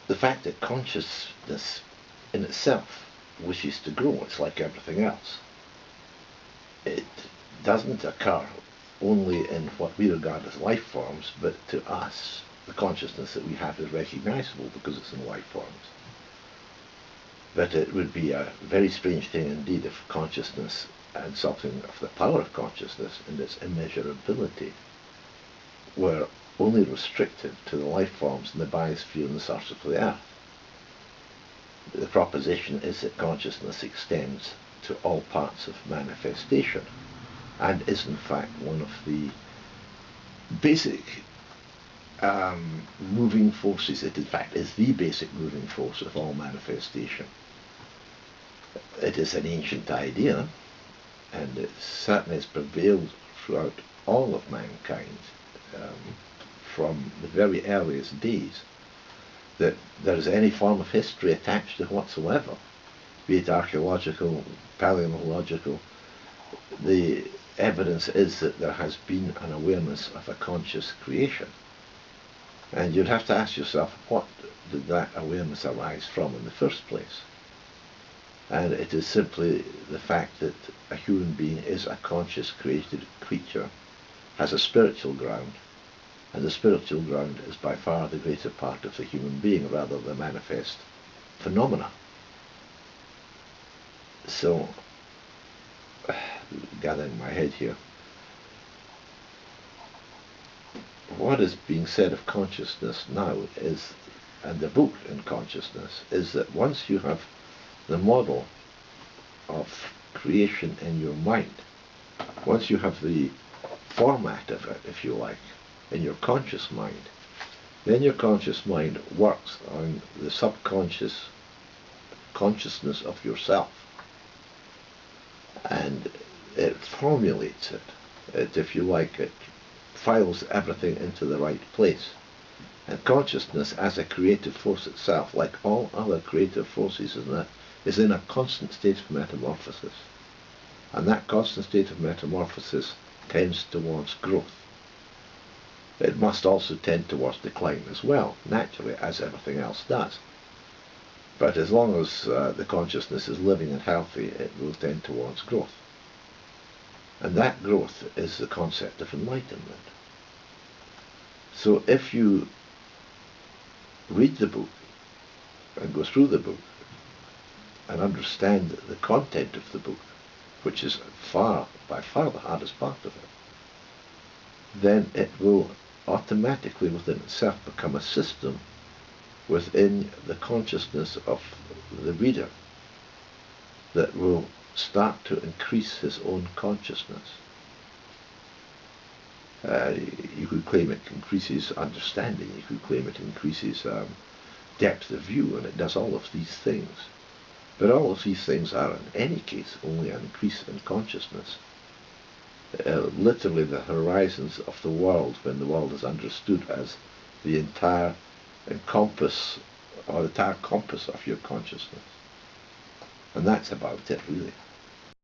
the fact that consciousness in itself wishes to grow, it's like everything else. It doesn't occur only in what we regard as life forms, but to us, the consciousness that we have is recognizable because it's in life forms. But it would be a very strange thing indeed if consciousness and something of the power of consciousness and its immeasurability were only restricted to the life forms in the biosphere and the surface of the earth. The proposition is that consciousness extends to all parts of manifestation and is in fact one of the basic moving forces. It in fact is the basic moving force of all manifestation. It is an ancient idea, and it certainly has prevailed throughout all of mankind from the very earliest days, that there is any form of history attached to whatsoever, be it archaeological, paleontological. The evidence is that there has been an awareness of a conscious creation. And you'd have to ask yourself, what did that awareness arise from in the first place? And it is simply the fact that a human being is a conscious created creature, has a spiritual ground, and the spiritual ground is by far the greater part of the human being rather than manifest phenomena. So, gathering my head here, what is being said of consciousness now is, and the book in consciousness, is that once you have the model of creation in your mind, once you have the format of it, if you like, in your conscious mind, then your conscious mind works on the subconscious consciousness of yourself, and it formulates it. It, if you like, it files everything into the right place. And consciousness as a creative force itself, like all other creative forces in it, is in a constant state of metamorphosis. And that constant state of metamorphosis tends towards growth. It must also tend towards decline as well, naturally, as everything else does. But as long as the consciousness is living and healthy, it will tend towards growth. And that growth is the concept of enlightenment. So if you read the book and go through the book and understand the content of the book, which is by far the hardest part of it, then it will automatically within itself become a system within the consciousness of the reader that will start to increase his own consciousness. You could claim it increases understanding, you could claim it increases depth of view, and it does all of these things. But all of these things are in any case only an increase in consciousness. Literally the horizons of the world, when the world is understood as the entire compass, or the entire compass of your consciousness. And that's about it, really.